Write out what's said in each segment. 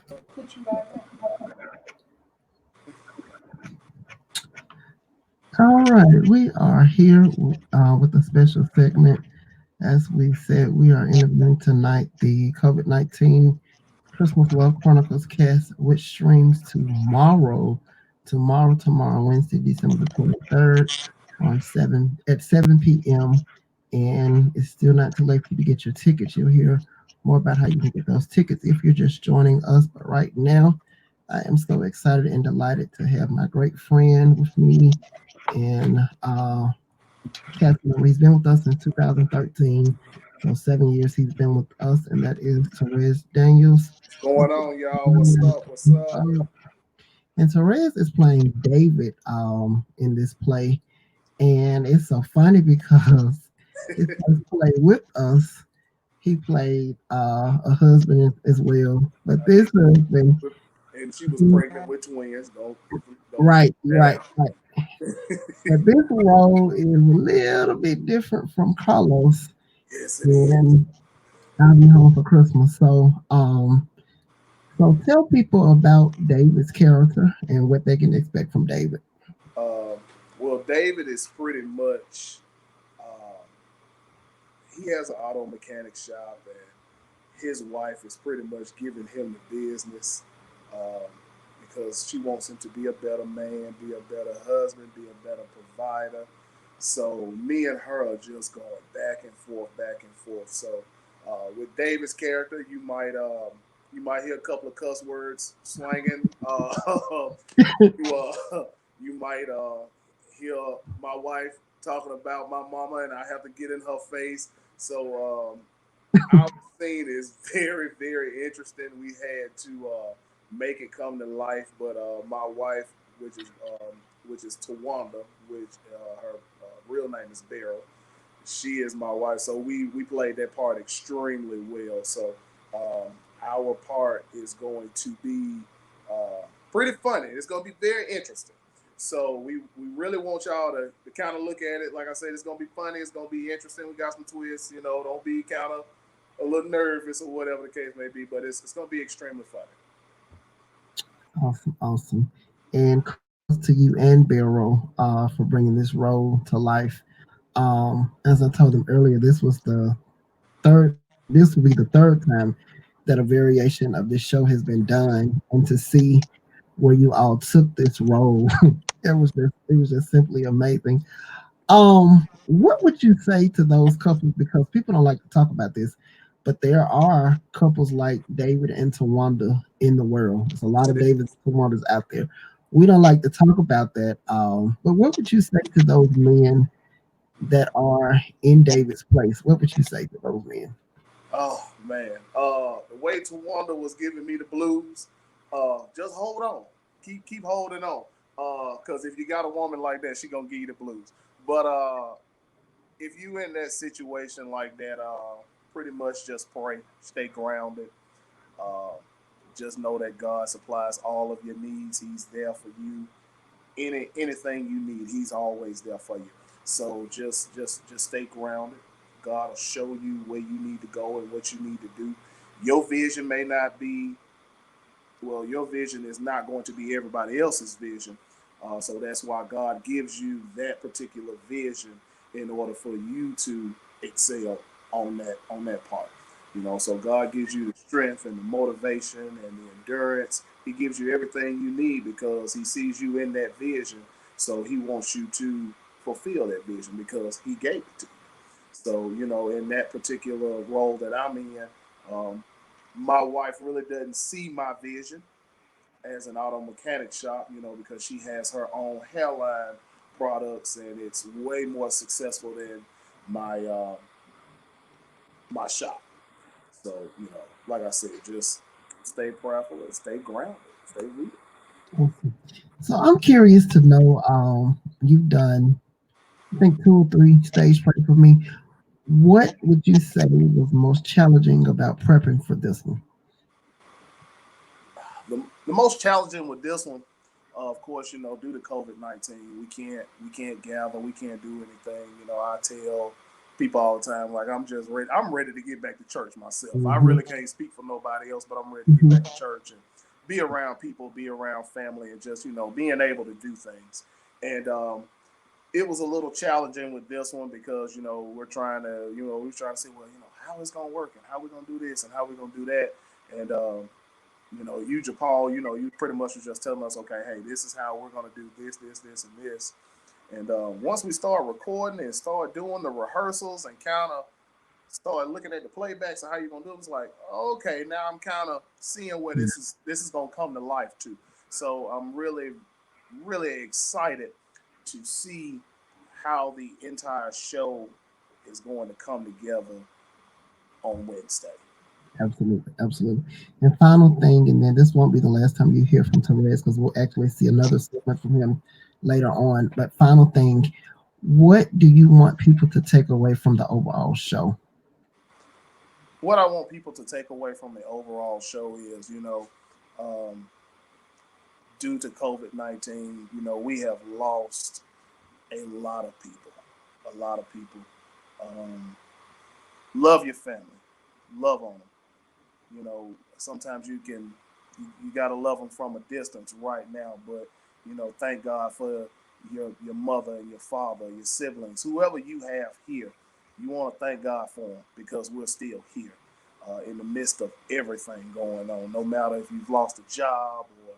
Put you right back. All right, we are here with a special segment. As we said, we are interviewing tonight the COVID-19 Christmas Love Chronicles cast, which streams tomorrow, Wednesday, December the 23rd, on 7 p.m. And it's still not too late for you to get your tickets. You'll hear more about how you can get those tickets if you're just joining us. But right now, I am so excited and delighted to have my great friend with me and cast member. He's been with us since 2013. So 7 years he's been with us, and that is Torez Daniels. What's going on, y'all? What's up? What's up? And Torres is playing David in this play. And it's so funny because his first play with us, he played a husband as well. But He, this husband, and she was pregnant with twins. Don't right, that right, right. But this role is a little bit different from Carlos Yes, it is. and I'll Be Home for Christmas. So tell people about David's character and what they can expect from David. Uh, well, David is pretty much. Uh, he has an auto mechanic shop, and his wife is pretty much giving him the business um, because she wants him to be a better man, be a better husband, be a better provider. So me and her are just going back and forth, back and forth. So with David's character, you might hear a couple of cuss words slanging. You you might hear my wife talking about my mama, and I have to get in her face. So our scene is very, very interesting. We had to make it come to life, but my wife, which is which is Tawanda, which her real name is Beryl. She is my wife, so we played that part extremely well. So our part is going to be pretty funny. It's going to be very interesting. So we really want y'all to kind of look at it. Like I said, it's going to be funny. It's going to be interesting. We got some twists. You know, don't be kind of a little nervous or whatever the case may be. But it's going to be extremely funny. Awesome, awesome. And kudos to you and Barrow for bringing this role to life. As I told them earlier, this will be the third time that a variation of this show has been done, and to see where you all took this role, it was just simply amazing. What would you say to those couples? Because people don't like to talk about this, but there are couples like David and Tawanda in the world. There's a lot of Davids and Tawandas out there. We don't like to talk about that. But what would you say to those men that are in David's place? What would you say to those men? Oh man, the way Tawanda was giving me the blues, just hold on, keep holding on, because if you got a woman like that, she gonna give you the blues. But if you in that situation like that, pretty much just pray, stay grounded. Uh, just know that God supplies all of your needs. He's there for you. Anything you need, He's always there for you. So just stay grounded. God will show you where you need to go and what you need to do. Your vision may not be your vision is not going to be everybody else's vision. So that's why God gives you that particular vision in order for you to excel on that part. You know, so God gives you the strength and the motivation and the endurance. He gives you everything you need because He sees you in that vision. So He wants you to fulfill that vision because He gave it to you. So, you know, in that particular role that I'm in, um, my wife really doesn't see my vision as an auto mechanic shop, you know, because she has her own hairline products and it's way more successful than my my shop. So, you know, like I said, just stay prayerful and stay grounded, stay real. Awesome. So I'm curious to know, you've done, I think, two or three stage play for me. What would you say was most challenging about prepping for this one? The most challenging with this one, of course, you know, due to COVID-19, we can't gather, we can't do anything. You know, I tell people all the time, like I'm just ready. I'm ready to get back to church myself. I Hmm. really can't speak for nobody else, but I'm ready to get Hmm. back to church. be around people, be around family, and just being able to do things. And it was a little challenging with this one because we're trying to we're trying to see, well, how it's gonna work and how we're gonna do this and how we're gonna do that. And you, Japal, you pretty much was just telling us, okay, hey, this is how we're gonna do this, and this. And once we start recording and start doing the rehearsals and kind of start looking at the playbacks and how you're gonna do it, it's like, okay, now I'm kind of seeing where this is gonna come to life too. So I'm really, really excited to see how the entire show is going to come together on Wednesday. Absolutely, absolutely. And final thing, and then this won't be the last time you hear from Torez because we'll actually see another segment from him later on. But final thing, what do you want people to take away from the overall show? What I want people to take away from the overall show is, um, due to COVID-19, we have lost a lot of people. A lot of people. Um, love your family. Love on them. Sometimes you gotta love them from a distance right now, but thank God for your mother and your father, your siblings, whoever you have here. You want to thank God for them because we're still here in the midst of everything going on. No matter if you've lost a job or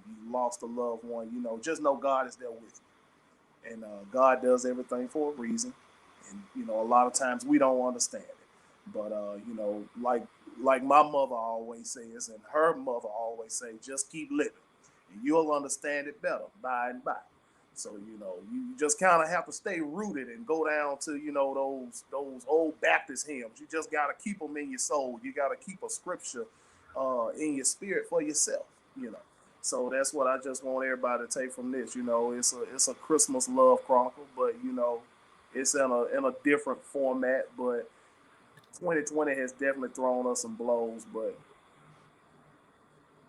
you lost a loved one, just know God is there with you, and God does everything for a reason. And a lot of times we don't understand it, but like my mother always says, and her mother always say, just keep living, and you'll understand it better by and by. So you just kind of have to stay rooted and go down to those old Baptist hymns. You just got to keep them in your soul. You got to keep a scripture in your spirit for yourself. You know. So that's what I just want everybody to take from this. It's a Christmas love chronicle, but it's in a different format. But 2020 has definitely thrown us some blows, but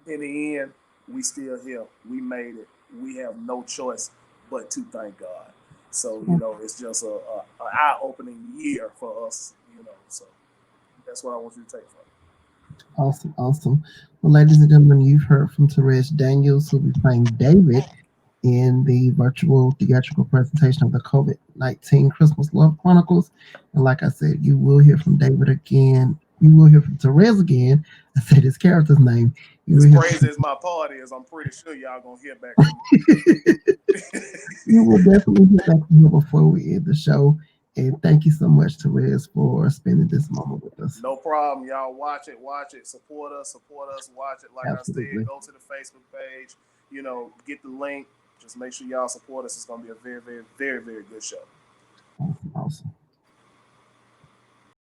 in the end, we still here. We made it. We have no choice but to thank God. So it's just a eye opening year for us. So that's what I want you to take from it. Awesome, awesome. Well, ladies and gentlemen, you've heard from Teresh Daniels, who'll be playing David in the virtual theatrical presentation of the COVID-19 Christmas Love Chronicles. And like I said, you will hear from David again. You will hear from Therese again. I said his character's name. You As will hear crazy from as my part is, I'm pretty sure y'all gonna hear back from you will me. definitely hear back from him before we end the show. And thank you so much, Therese, for spending this moment with us. No problem, y'all. Watch it. Support us. Watch it. Like I said, Absolutely. go to the Facebook page. Get the link. Just make sure y'all support us. It's gonna be a very, very, very, very good show. Awesome. Awesome.